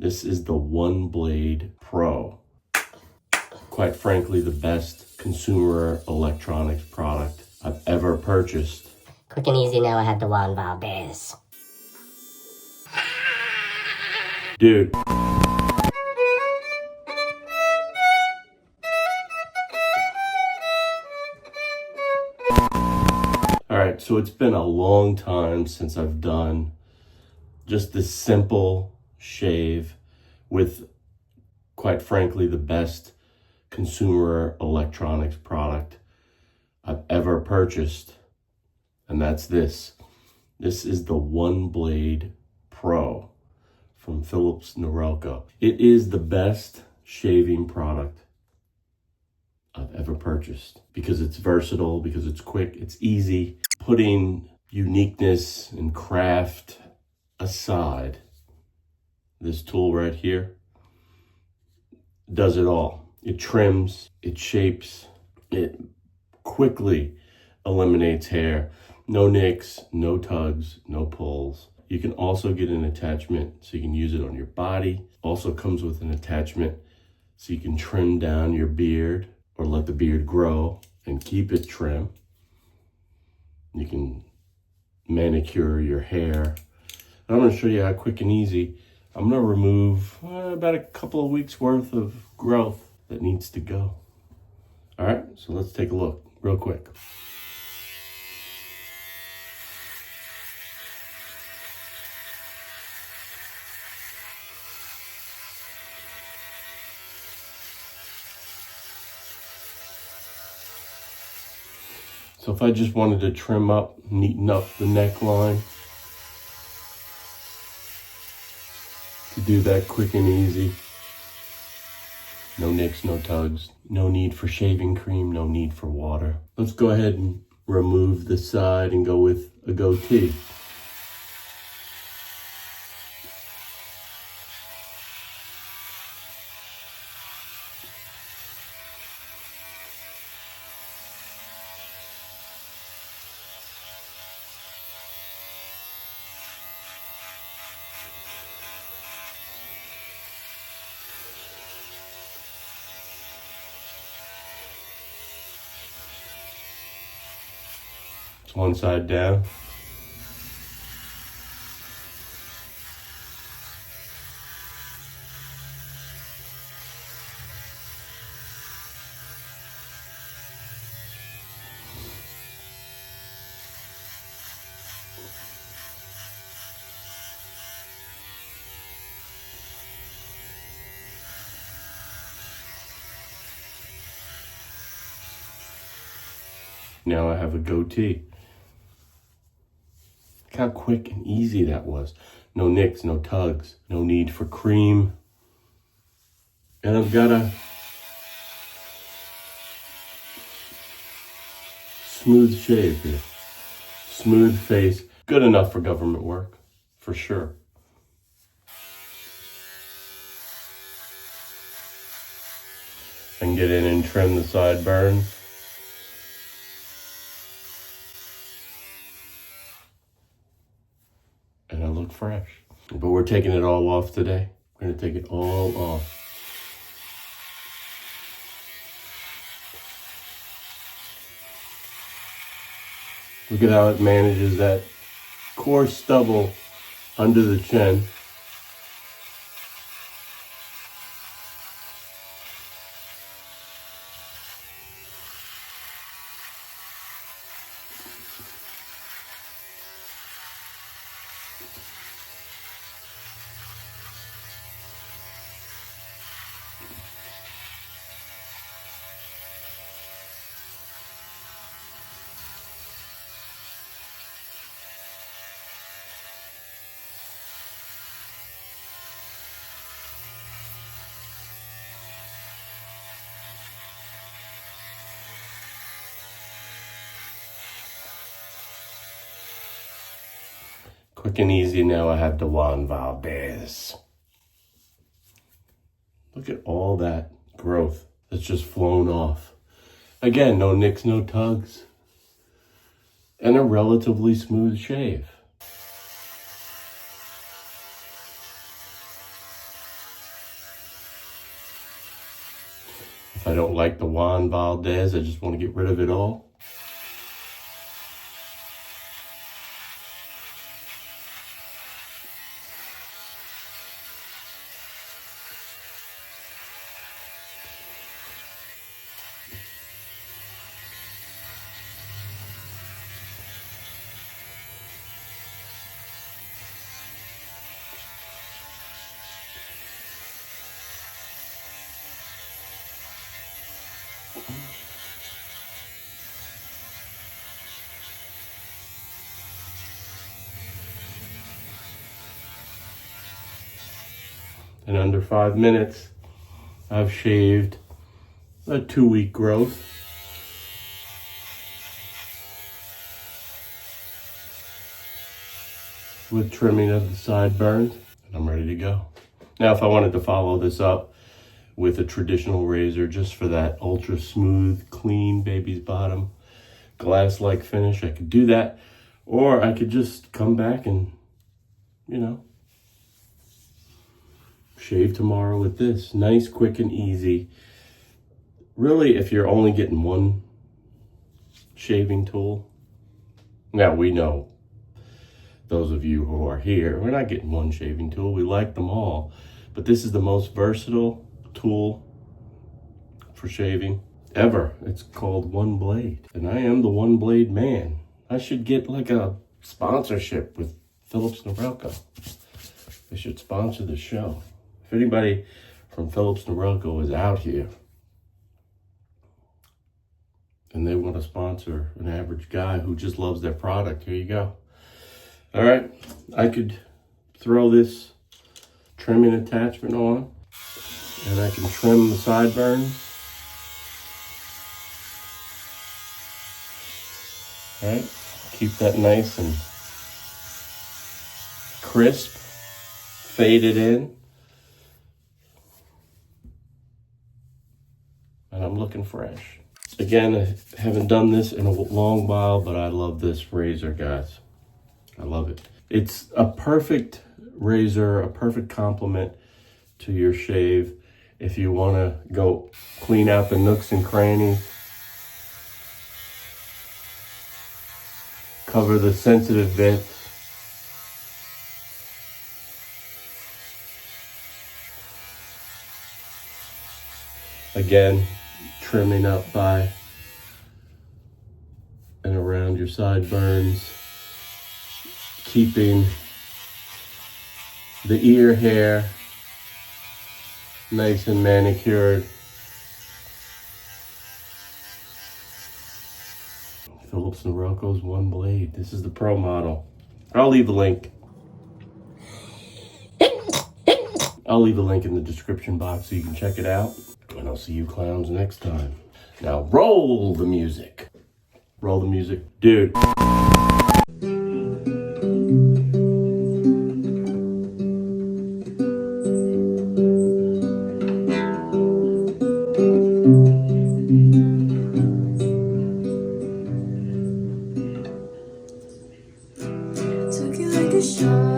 This is the OneBlade Pro. Quite frankly, the best consumer electronics product I've ever purchased. Quick and easy now, I had the Juan Valdez. Dude. Alright, so it's been a long time since I've done just this simple shave with, quite frankly, the best consumer electronics product I've ever purchased. And that's this. This is the OneBlade Pro from Philips Norelco. It is the best shaving product I've ever purchased because it's versatile, because it's quick, it's easy. Putting uniqueness and craft aside, this tool right here does it all. It trims, it shapes, it quickly eliminates hair. No nicks, no tugs, no pulls. You can also get an attachment so you can use it on your body. Also comes with an attachment so you can trim down your beard or let the beard grow and keep it trim. You can manicure your hair. And I'm gonna show you how quick and easy. I'm gonna remove about a couple of weeks worth of growth that needs to go. All right, so let's take a look real quick. So if I just wanted to trim up, neaten up the neckline, to do that quick and easy. No nicks, no tugs, no need for shaving cream, no need for water. Let's go ahead and remove the side and go with a goatee. It's one side down. Now I have a goatee. Look how quick and easy that was. No nicks, no tugs, no need for cream. And I've got a smooth shave here. Smooth face. Good enough for government work, for sure. I can get in and trim the sideburns. And I look fresh. But we're taking it all off today. We're gonna take it all off. Look at how it manages that coarse stubble under the chin. Quick and easy now, I have the Juan Valdez. Look at all that growth that's just flown off. Again, no nicks, no tugs. And a relatively smooth shave. If I don't like the Juan Valdez, I just want to get rid of it all. In under 5 minutes, I've shaved a 2-week growth. With trimming of the sideburns, and I'm ready to go. Now, if I wanted to follow this up with a traditional razor just for that ultra smooth, clean baby's bottom, glass-like finish, I could do that. Or I could just come back and, shave tomorrow with this. Nice, quick, and easy. Really, if you're only getting one shaving tool, now we know, those of you who are here, we're not getting one shaving tool. We like them all. But this is the most versatile tool for shaving ever. It's called OneBlade. And I am the OneBlade man. I should get like a sponsorship with Philips Norelco. They should sponsor the show. If anybody from Philips Norelco is out here and they want to sponsor an average guy who just loves their product, here you go. All right, I could throw this trimming attachment on and I can trim the sideburns. All right, keep that nice and crisp, faded in. And I'm looking fresh. Again, I haven't done this in a long while, but I love this razor, guys. I love it. It's a perfect razor, a perfect complement to your shave. If you want to go clean out the nooks and crannies, cover the sensitive bits. Again, trimming up by and around your sideburns, keeping the ear hair nice and manicured. Philips Norelco's OneBlade. This is the Pro model. I'll leave the link. I'll leave a link in the description box so you can check it out. And I'll see you clowns next time. Now roll the music. Roll the music. Dude. Took you like a shot.